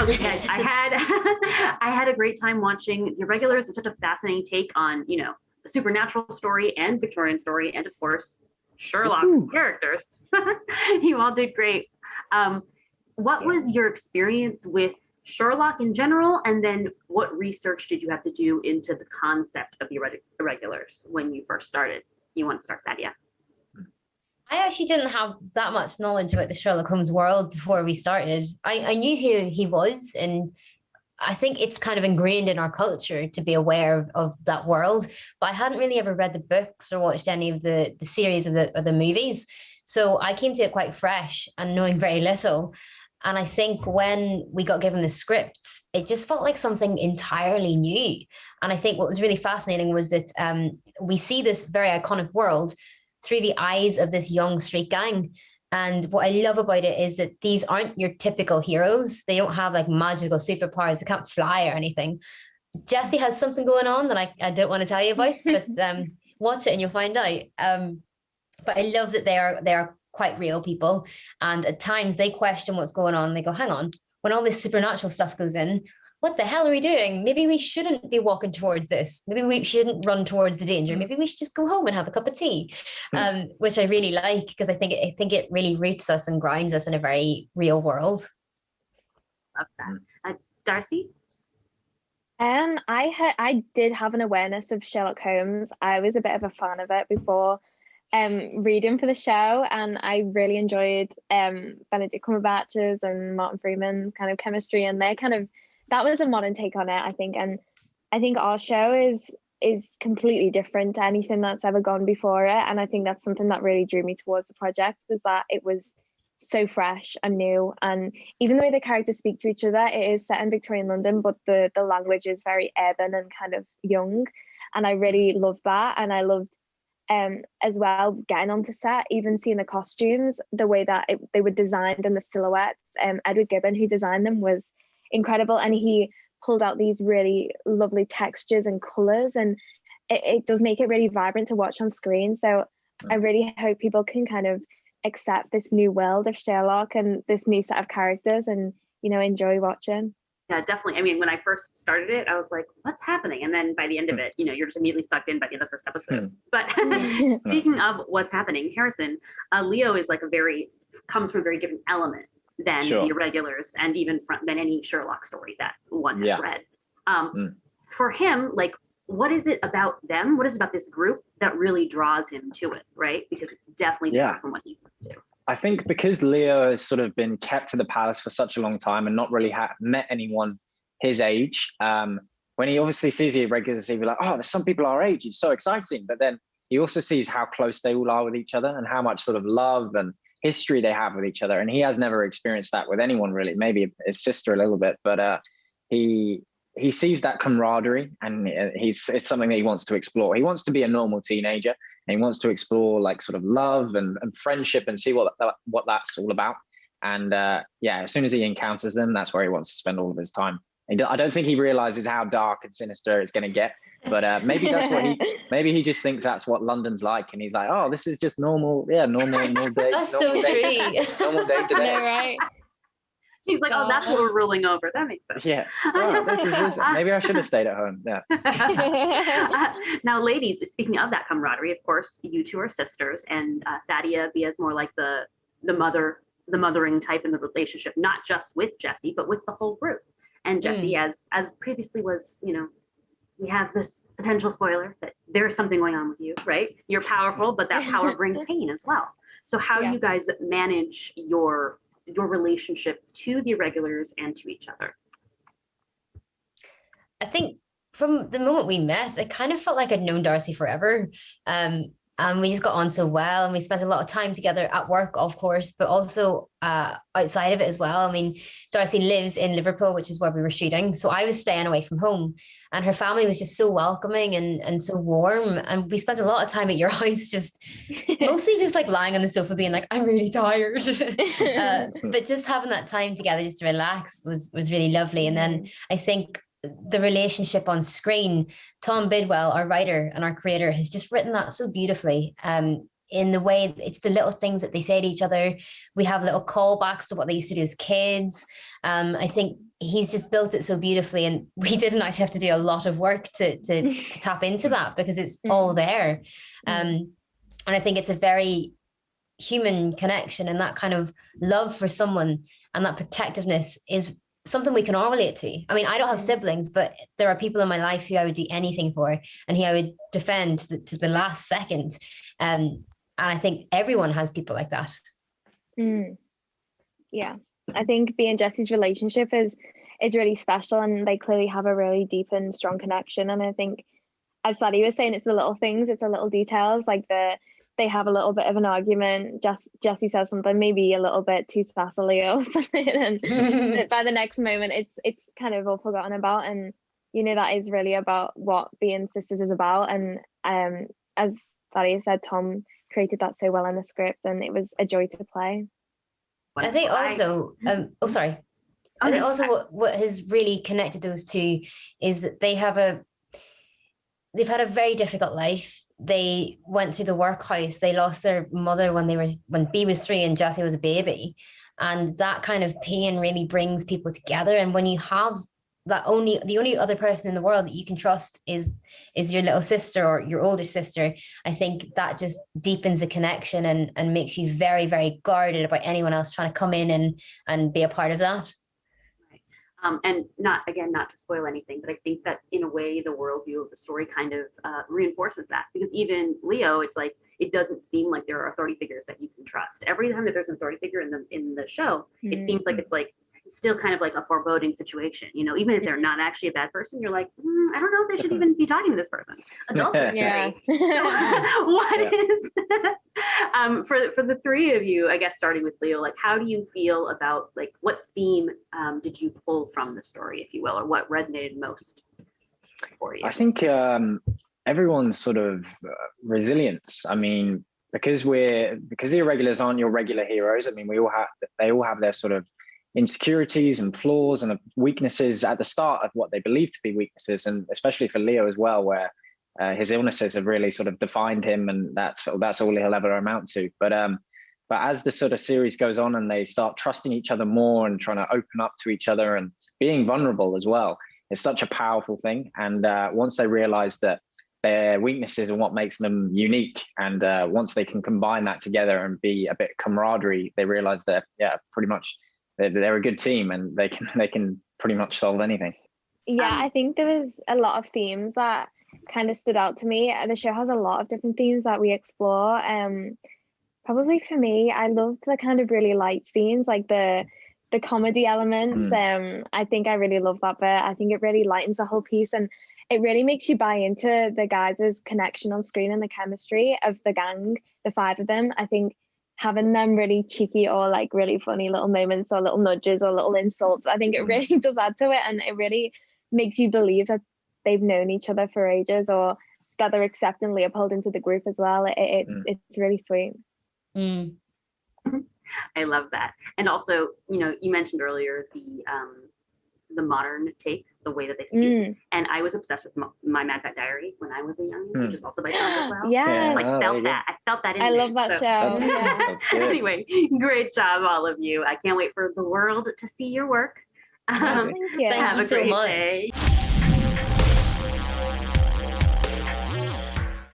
Yes, I had I had a great time watching The Irregulars. It's such a fascinating take on, a supernatural story and Victorian story, and of course, Sherlock characters. You all did great. What was your experience with Sherlock in general, and then what research did you have to do into the concept of the Irregulars when you first started? You want to start that, yeah? I actually didn't have that much knowledge about the Sherlock Holmes world before we started. I knew who he was, and I think it's kind of ingrained in our culture to be aware of that world. But I hadn't really ever read the books or watched any of the series of the movies. So I came to it quite fresh and knowing very little. And I think when we got given the scripts, it just felt like something entirely new. And I think what was really fascinating was that we see this very iconic world through the eyes of this young street gang. And what I love about it is that these aren't your typical heroes. They don't have like magical superpowers. They can't fly or anything. Jesse has something going on that I don't want to tell you about, but watch it and you'll find out. But I love that they are quite real people. And at times they question what's going on. They go, hang on, when all this supernatural stuff goes in, what the hell are we doing? Maybe we shouldn't be walking towards this. Maybe we shouldn't run towards the danger. Maybe we should just go home and have a cup of tea, which I really like because I think it really roots us and grounds us in a very real world. Love that. Darci? I did have an awareness of Sherlock Holmes. I was a bit of a fan of it before reading for the show, and I really enjoyed Benedict Cumberbatch's and Martin Freeman's kind of chemistry, and their kind of, that was a modern take on it, I think. And I think our show is completely different to anything that's ever gone before it. And I think that's something that really drew me towards the project, was that it was so fresh and new. And even the way the characters speak to each other, it is set in Victorian London, but the language is very urban and kind of young. And I really loved that. And I loved as well getting onto set, even seeing the costumes, the way that they were designed and the silhouettes. Edward Gibbon, who designed them, was incredible, and he pulled out these really lovely textures and colors, and it does make it really vibrant to watch on screen. So I really hope people can kind of accept this new world of Sherlock and this new set of characters and enjoy watching. Yeah, definitely. I mean, when I first started it, I was like, what's happening? And then by the end of it, you're just immediately sucked in by the end of the first episode. But speaking of what's happening, Harrison, Leo is comes from a very different element than the Irregulars, and even than any Sherlock story that one has read. For him, like, what is it about them? What is it about this group that really draws him to it, right? Because it's definitely different from what he used to. I think because Leo has sort of been kept to the palace for such a long time and not really met anyone his age, when he obviously sees the Irregulars, he'll be like, oh, there's some people our age. It's so exciting. But then he also sees how close they all are with each other and how much sort of love and history they have with each other. And he has never experienced that with anyone, really, maybe his sister a little bit. But he sees that camaraderie, and it's something that he wants to explore. He wants to be a normal teenager, and he wants to explore like sort of love and friendship and see what that's all about. And as soon as he encounters them, that's where he wants to spend all of his time. I don't think he realizes how dark and sinister it's going to get, but maybe that's maybe he just thinks that's what London's like, and he's like, oh, this is just normal day. That's so true. Normal day today. Right? He's like, oh, that's what we're ruling over. That makes sense. Yeah. Oh, this is just, maybe I should have stayed at home. Yeah. Now, ladies, speaking of that camaraderie, of course, you two are sisters, and Thaddea is more like the mothering type in the relationship, not just with Jesse, but with the whole group. And Jesse, as previously was, we have this potential spoiler that there's something going on with you, right? You're powerful, but that power brings pain as well. So how do you guys manage your relationship to the Irregulars and to each other? I think from the moment we met, it kind of felt like I'd known Darci forever. And we just got on so well, and we spent a lot of time together at work, of course, but also outside of it as well. I mean, Darci lives in Liverpool, which is where we were shooting. So I was staying away from home, and her family was just so welcoming and so warm. And we spent a lot of time at your house, just mostly just like lying on the sofa being like, I'm really tired. But just having that time together just to relax was really lovely. And then I think the relationship on screen, Tom Bidwell, our writer and our creator, has just written that so beautifully. in the way it's the little things that they say to each other. We have little callbacks to what they used to do as kids. I think he's just built it so beautifully, and we didn't actually have to do a lot of work to tap into that because it's all there. And I think it's a very human connection, and that kind of love for someone and that protectiveness is something we can all relate to. I mean, I don't have siblings, but there are people in my life who I would do anything for and who I would defend to the last second. And I think everyone has people like that. Yeah, I think B and Jesse's relationship is really special, and they clearly have a really deep and strong connection. And I think, as Thaddea was saying, it's the little things, it's the little details, like they have a little bit of an argument. Jesse says something maybe a little bit too sassily or something, and by the next moment, it's kind of all forgotten about. And that is really about what being sisters is about. And as Thaddea said, Tom created that so well in the script, and it was a joy to play. I think also, I think also what has really connected those two is that they've had a very difficult life. They went through the workhouse. They lost their mother when B was 3 and Jesse was a baby. And that kind of pain really brings people together. And when you have that, the only other person in the world that you can trust is your little sister or your older sister, I think that just deepens the connection and makes you very, very guarded about anyone else trying to come in and be a part of that. And not to spoil anything, but I think that in a way the worldview of the story kind of reinforces that, because even Leo, it's like it doesn't seem like there are authority figures that you can trust. Every time that there's an authority figure in the show, it seems like it's still kind of like a foreboding situation. Even if they're not actually a bad person, you're like, I don't know if they should even be talking to this person. Adults are scary. What is for the three of you, I guess starting with Leo, like how do you feel about like what theme did you pull from the story, if you will, or what resonated most for you? I think everyone's sort of resilience. I mean, because the Irregulars aren't your regular heroes. I mean, they all have their sort of insecurities and flaws and weaknesses at the start of what they believe to be weaknesses, and especially for Leo as well, where his illnesses have really sort of defined him, and that's all he'll ever amount to. But as the sort of series goes on and they start trusting each other more and trying to open up to each other and being vulnerable as well, it's such a powerful thing. And once they realize that their weaknesses are what makes them unique, and once they can combine that together and be a bit camaraderie, they realize that pretty much they're a good team, and they can pretty much solve anything. Yeah, I think there was a lot of themes that kind of stood out to me. The show has a lot of different themes that we explore. Probably for me, I loved the kind of really light scenes, like the comedy elements. I think I really love that bit. I think it really lightens the whole piece, and it really makes you buy into the guys' connection on screen and the chemistry of the gang, the 5 of them. I think having them really cheeky or like really funny little moments or little nudges or little insults, I think it really does add to it, and it really makes you believe that they've known each other for ages, or that they're accepting Leopold into the group as well. It's really sweet. I love that. And also, you mentioned earlier the modern take, the way that they speak, and I was obsessed with my Mad Fat Diary when I was a young, which is also by Tom as well. Yeah, I felt that. I felt that in I there. love that show. That's good. Anyway, great job, all of you. I can't wait for the world to see your work. Thank you. Thank you so much. Day.